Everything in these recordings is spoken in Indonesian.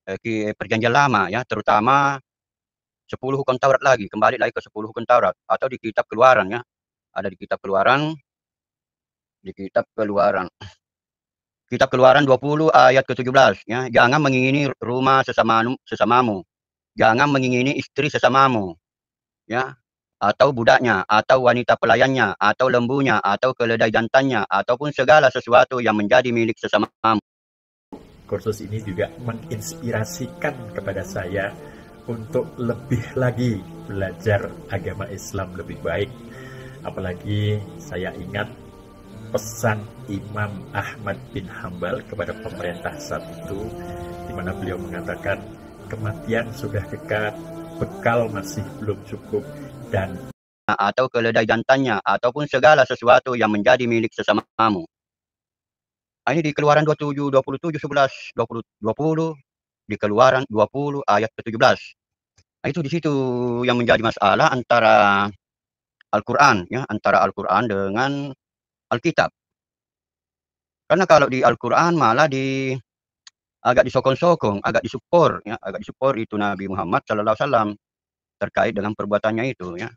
Perjanjian Lama ya, terutama 10 hukum Taurat lagi, kembali lagi ke 10 hukum Taurat atau di kitab Keluaran ya. Ada di kitab Keluaran, di kitab Keluaran. Kitab Keluaran 20 ayat ke-17 ya, jangan mengingini rumah sesamamu. Jangan mengingini istri sesamamu ya, atau budaknya, atau wanita pelayannya, atau lembunya, atau keledai jantannya, ataupun segala sesuatu yang menjadi milik sesamamu. Kursus ini juga menginspirasikan kepada saya untuk lebih lagi belajar agama Islam lebih baik. Apalagi saya ingat pesan Imam Ahmad bin Hambal kepada pemerintah saat itu, di mana beliau mengatakan kematian sudah dekat, bekal masih belum cukup, dan atau keledai jantannya, ataupun segala sesuatu yang menjadi milik sesamamu. Ini di Keluaran 27, 27, 11, 20, 20, di Keluaran 20 ayat ke-17. Itu di situ yang menjadi masalah antara Al-Quran ya, antara Al-Quran dengan Alkitab. Karena kalau di Al-Quran malah agak disokong-sokong, agak disupport ya, agak disupport itu Nabi Muhammad SAW terkait dengan perbuatannya itu ya,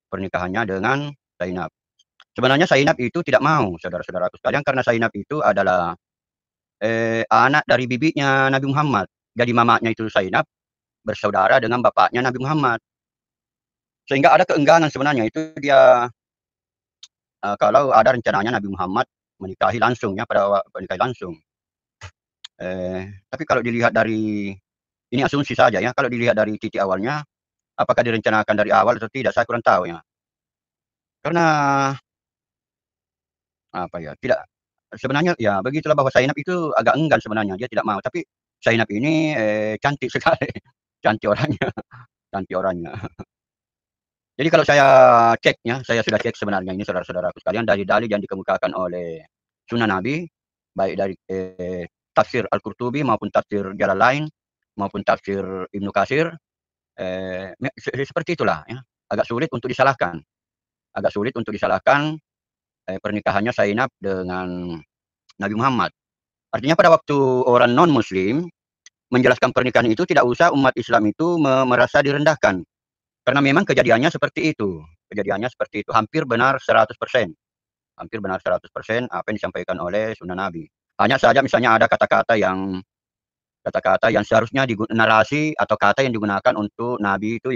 pernikahannya dengan Zainab. Sebenarnya Zainab itu tidak mau, saudara-saudaraku sekalian, karena Zainab itu adalah anak dari bibinya Nabi Muhammad. Jadi mamanya itu Zainab bersaudara dengan bapaknya Nabi Muhammad. Sehingga ada keengganan sebenarnya itu dia kalau ada rencananya Nabi Muhammad menikahi langsung ya, pada menikahi langsung. Tapi kalau dilihat dari, ini asumsi saja ya, kalau dilihat dari titik awalnya, apakah direncanakan dari awal atau tidak, saya kurang tahu ya. Karena apa ya, tidak, sebenarnya ya begitulah, bahwa Zainab itu agak enggan sebenarnya, dia tidak mau. Tapi Zainab ini cantik sekali, cantik orangnya, cantik orangnya. Jadi kalau saya cek ya, saya sudah cek sebenarnya ini saudara-saudaraku sekalian, dari dalil yang dikemukakan oleh Sunnah Nabi, baik dari tafsir Al-Qurtubi maupun tafsir jalan lain, maupun tafsir Ibnu Katsir, seperti itulah ya, agak sulit untuk disalahkan. Agak sulit untuk disalahkan pernikahannya Zainab dengan Nabi Muhammad. Artinya pada waktu orang non-muslim menjelaskan pernikahan itu, tidak usah umat Islam itu merasa direndahkan. Karena memang kejadiannya seperti itu. Kejadiannya seperti itu, hampir benar 100%. Hampir benar 100% apa yang disampaikan oleh Sunnah Nabi. Hanya saja misalnya ada kata-kata yang seharusnya narasi atau kata yang digunakan untuk Nabi itu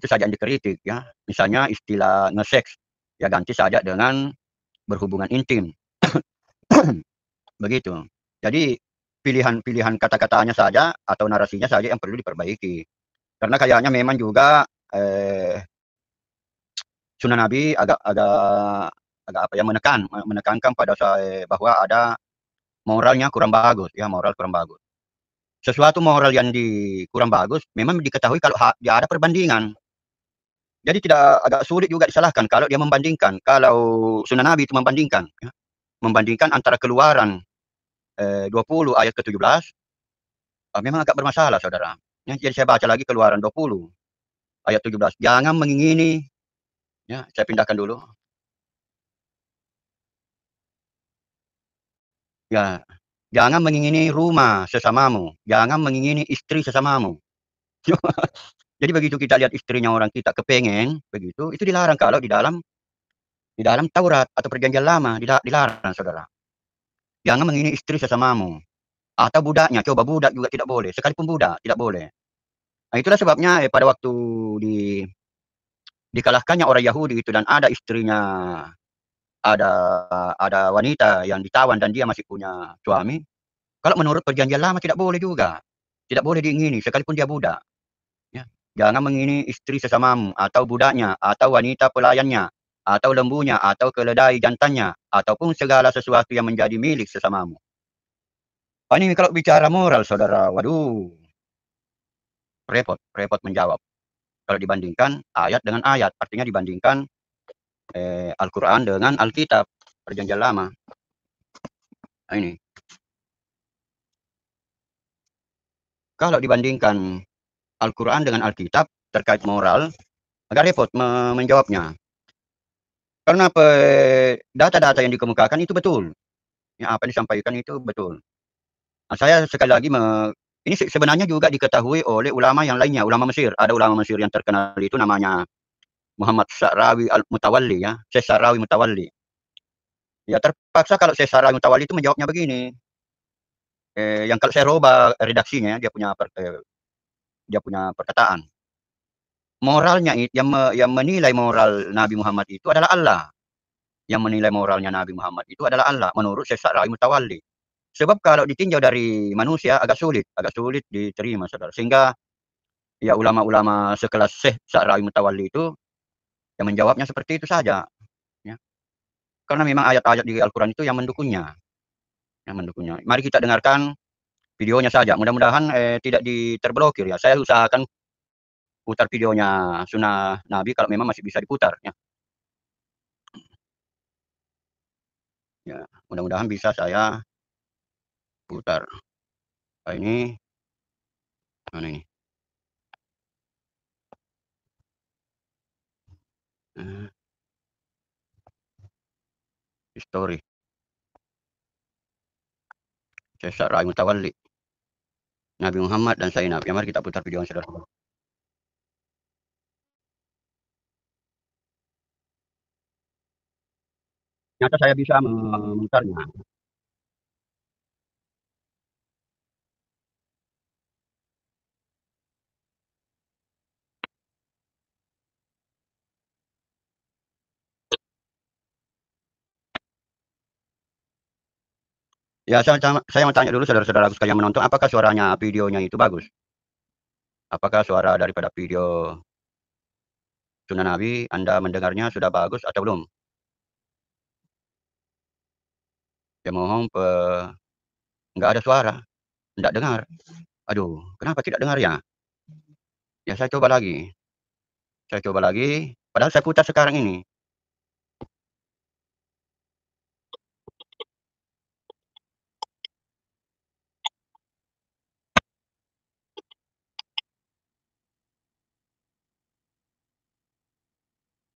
saja yang dikritik ya. Misalnya istilah nge-seks, ya ganti saja dengan berhubungan intim. Begitu. Jadi pilihan kata-katanya saja atau narasinya saja yang perlu diperbaiki. Karena kayaknya memang juga Sunnah Nabi agak apa ya, menekankan pada saya bahwa ada moralnya kurang bagus ya, moral kurang bagus. Sesuatu moral yang kurang bagus memang diketahui kalau dia ada perbandingan. Jadi agak sulit juga disalahkan kalau dia membandingkan. Kalau Sunnah Nabi itu membandingkan ya, membandingkan antara Keluaran 20 ayat ke-17, memang agak bermasalah saudara. Ya, jadi saya baca lagi Keluaran 20 ayat 17. Jangan mengingini, ya saya pindahkan dulu. Ya, jangan mengingini rumah sesamamu, jangan mengingini istri sesamamu. Jadi begitu kita lihat istrinya orang kita kepengen begitu, itu dilarang kalau di dalam Taurat atau Perjanjian Lama, dilarang saudara. Jangan mengingini istri sesamamu atau budaknya, coba budak juga tidak boleh, sekalipun budak tidak boleh. Nah itulah sebabnya pada waktu di dikalahkannya orang Yahudi itu dan ada istrinya, ada wanita yang ditawan dan dia masih punya suami, kalau menurut Perjanjian Lama tidak boleh juga. Tidak boleh diingini sekalipun dia budak. Ya. Jangan mengingini istri sesamamu, atau budaknya, atau wanita pelayannya, atau lembunya, atau keledai jantannya, ataupun segala sesuatu yang menjadi milik sesamamu. Ini kalau bicara moral, saudara, waduh, repot menjawab. Kalau dibandingkan ayat dengan ayat, artinya dibandingkan Al-Quran dengan Alkitab, Perjanjian Lama. Nah, ini. Kalau dibandingkan Al-Quran dengan Alkitab terkait moral, agak repot menjawabnya. Karena data-data yang dikemukakan itu betul. Ya, apa yang disampaikan itu betul. Nah, saya sekali lagi Ini sebenarnya juga diketahui oleh ulama yang lainnya, ulama Mesir. Ada ulama Mesir yang terkenal itu namanya Muhammad Sa'rawi Al-Mutawalli ya, Syekh Sa'rawi Mutawalli. Ya terpaksa kalau Syekh Sa'rawi Mutawalli itu menjawabnya begini, yang kalau saya rubah redaksinya, dia punya perkataan. Moralnya yang menilai moral Nabi Muhammad itu adalah Allah. Yang menilai moralnya Nabi Muhammad itu adalah Allah, menurut Syekh Sa'rawi Mutawalli. Sebab kalau ditinjau dari manusia agak sulit diterima saudara. Sehingga ya ulama-ulama sekelas Syekh Sa'rawi Mutawalli itu yang menjawabnya seperti itu saja, ya. Karena memang ayat-ayat di Al-Quran itu yang mendukungnya. Mari kita dengarkan videonya saja. Mudah-mudahan tidak terblokir ya. Saya usahakan putar videonya Sunnah Nabi kalau memang masih bisa diputar ya. Ya, mudah-mudahan bisa saya putar. Nah, ini mana ini? History. Syekh Sa'rawi Mutawalli. Nabi Muhammad dan Zainab. Ya, mari kita putar videonya saudara. Ternyata saya bisa memutarnya. Ya, saya mau tanya dulu saudara-saudaraku sekalian menonton, apakah suaranya videonya itu bagus? Apakah suara daripada video Sunnah Nabi Anda mendengarnya sudah bagus atau belum? Ya mohon nggak ada suara, nggak dengar. Aduh, kenapa tidak dengar ya? Ya saya coba lagi, padahal saya putar sekarang ini.